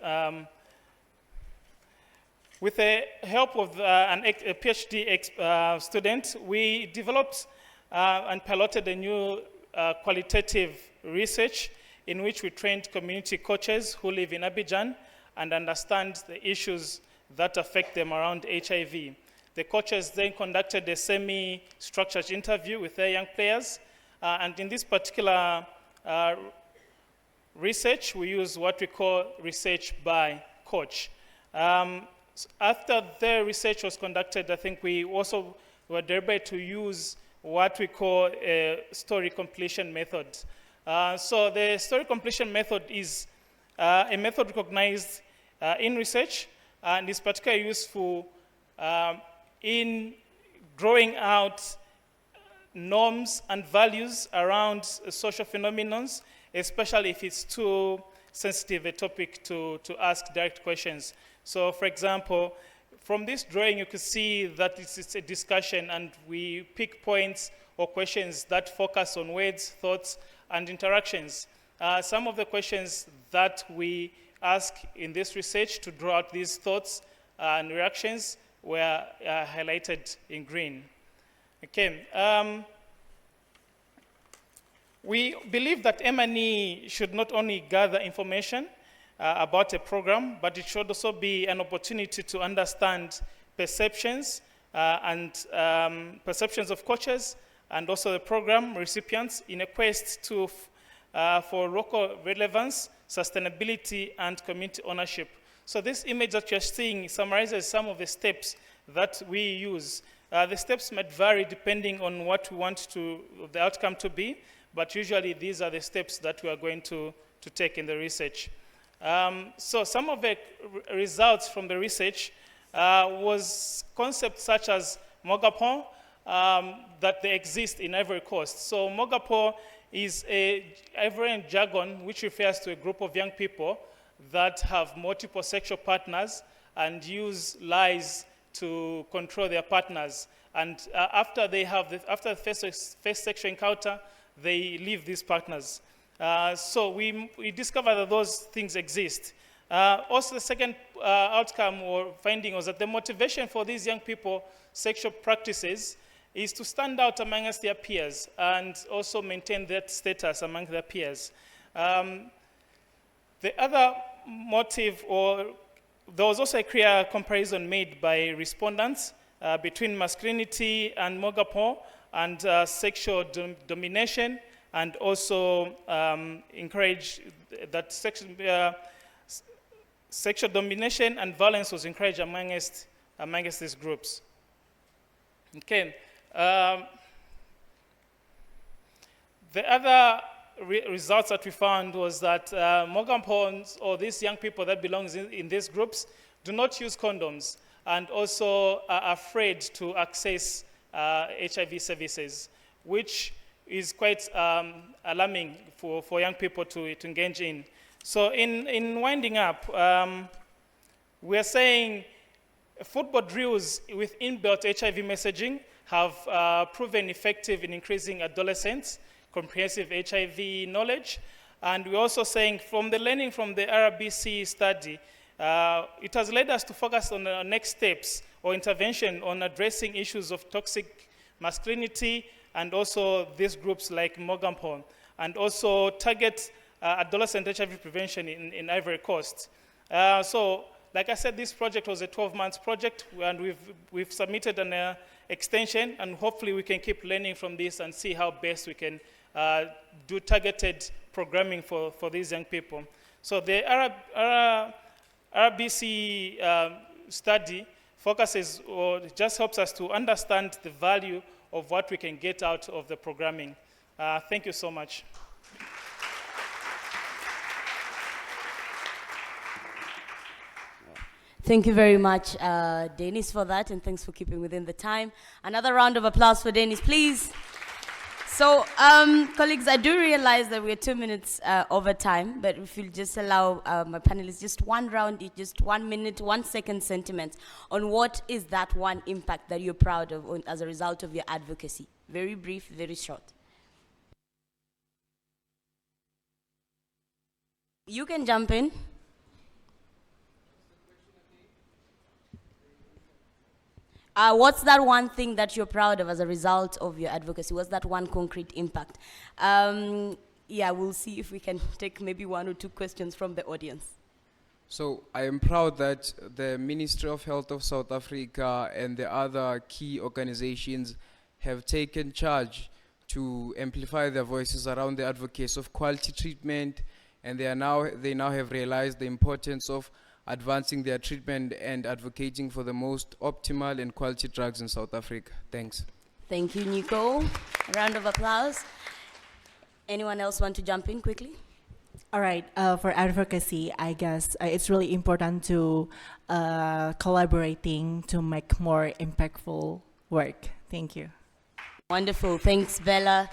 [SPEAKER 9] with the help of a PhD student, we developed and piloted a new qualitative research in which we trained community coaches who live in Abidjan and understand the issues that affect them around HIV. The coaches then conducted a semi-structured interview with their young players, and in this particular research, we use what we call research by coach. After the research was conducted, I think we also were able to use what we call a story completion method. So the story completion method is a method recognized in research and is particularly useful in drawing out norms and values around social phenomena, especially if it's too sensitive a topic to ask direct questions. So for example, from this drawing, you can see that it's a discussion and we pick points or questions that focus on words, thoughts, and interactions. Some of the questions that we ask in this research to draw out these thoughts and reactions were highlighted in green. Okay. We believe that M&E should not only gather information about a program, but it should also be an opportunity to understand perceptions perceptions of coaches and also the program recipients in a quest to for local relevance, sustainability, and community ownership. So this image that you're seeing summarizes some of the steps that we use. The steps might vary depending on what we want the outcome to be, but usually these are the steps that we are going to take in the research. So some of the results from the research was concepts such as Mogapon, that they exist in Ivory Coast. So Mogapo is a Ivorian jargon which refers to a group of young people that have multiple sexual partners and use lies to control their partners. And after the first sexual encounter, they leave these partners. So we discovered that those things exist. Also, the second outcome or finding was that the motivation for these young people, sexual practices, is to stand out amongst their peers and also maintain that status among their peers. The other motive, or there was also a clear comparison made by respondents between masculinity and Mogapo and sexual domination, and also encourage that sexual domination and violence was encouraged amongst these groups. Okay. The other results that we found was that Mogampons, or these young people that belong in these groups, do not use condoms and also are afraid to access HIV services, which is quite alarming for young people to engage in. So in winding up, we are saying football drills with inbuilt HIV messaging have proven effective in increasing adolescents' comprehensive HIV knowledge. And we're also saying from the learning from the RBC study, it has led us to focus on the next steps or intervention on addressing issues of toxic masculinity and also these groups like Mogampon, and also target adolescent HIV prevention in Ivory Coast. So, like I said, this project was a 12-month project, and we've submitted an extension, and hopefully we can keep learning from this and see how best we can do targeted programming for these young people. So the RBC study focuses, or just helps us to understand the value of what we can get out of the programming. Thank you so much.
[SPEAKER 2] Thank you very much, Dennis, for that, and thanks for keeping within the time. Another round of applause for Dennis, please. So, colleagues, I do realize that we're 2 minutes over time, but if you'll just allow my panelists just one round, just 1 minute, 1 second sentiment on what is that one impact that you're proud of as a result of your advocacy. Very brief, very short. You can jump in. What's that one thing that you're proud of as a result of your advocacy? What's that one concrete impact? Yeah, we'll see if we can take maybe 1 or 2 questions from the audience.
[SPEAKER 3] So I am proud that the Ministry of Health of South Africa and the other key organizations have taken charge to amplify their voices around the advocacy of quality treatment, and they now have realized the importance of advancing their treatment and advocating for the most optimal and quality drugs in South Africa. Thanks.
[SPEAKER 2] Thank you, Nyiko. A round of applause. Anyone else want to jump in quickly?
[SPEAKER 4] All right, for advocacy, I guess it's really important to collaborating to make more impactful work. Thank you.
[SPEAKER 2] Wonderful, thanks, Bella.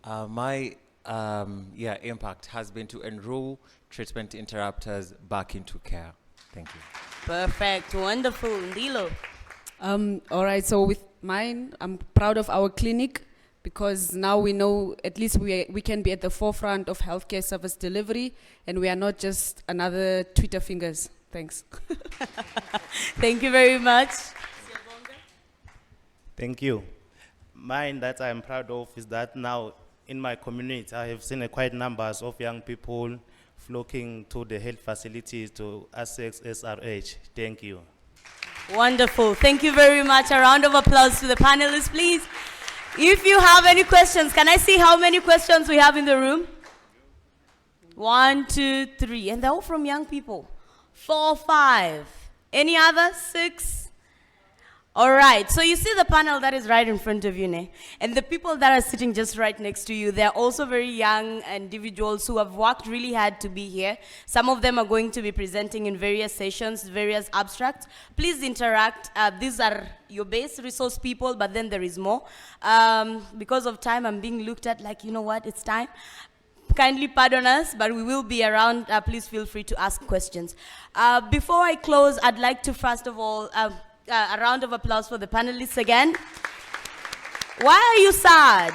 [SPEAKER 5] My impact has been to enroll treatment interrupters back into care. Thank you.
[SPEAKER 2] Perfect, wonderful. Ndilo.
[SPEAKER 6] All right, so with mine, I'm proud of our clinic because now we know at least we can be at the forefront of healthcare service delivery and we are not just another Twitter fingers. Thanks.
[SPEAKER 2] Thank you very much.
[SPEAKER 7] Thank you. Mine that I'm proud of is that now in my community, I have seen quite numbers of young people flocking to the health facilities to access SRH. Thank you.
[SPEAKER 2] Wonderful. Thank you very much. A round of applause to the panelists, please. If you have any questions, can I see how many questions we have in the room? 1, 2, 3. And they're all from young people. 4, 5. Any other? 6? All right, so you see the panel that is right in front of you, ne? And the people that are sitting just right next to you, they're also very young individuals who have worked really hard to be here. Some of them are going to be presenting in various sessions, various abstracts. Please interact. These are your base resource people, but then there is more. Because of time, I'm being looked at like, you know what, it's time. Kindly pardon us, but we will be around. Please feel free to ask questions. Before I close, I'd like to first of all, a round of applause for the panelists again. Why are you sad?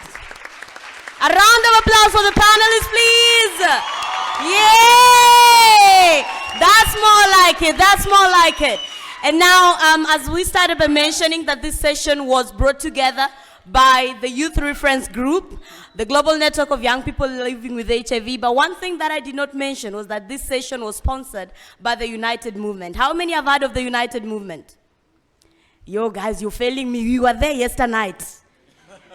[SPEAKER 2] A round of applause for the panelists, please. Yay! That's more like it. That's more like it. And now, as we started by mentioning that this session was brought together by the Youth Reference Group, the global network of young people living with HIV. But one thing that I did not mention was that this session was sponsored by the United Movement. How many have heard of the United Movement? Yo, guys, you're failing me. We were there yesterday night.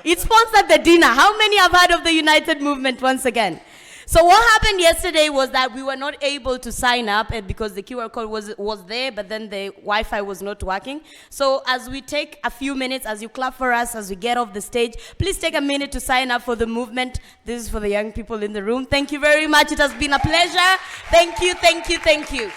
[SPEAKER 2] It sponsored the dinner. How many have heard of the United Movement once again? So what happened yesterday was that we were not able to sign up because the QR code was there, but then the Wi-Fi was not working. So as we take a few minutes, as you clap for us, as we get off the stage, please take a minute to sign up for the movement. This is for the young people in the room. Thank you very much. It has been a pleasure. Thank you, thank you, thank you.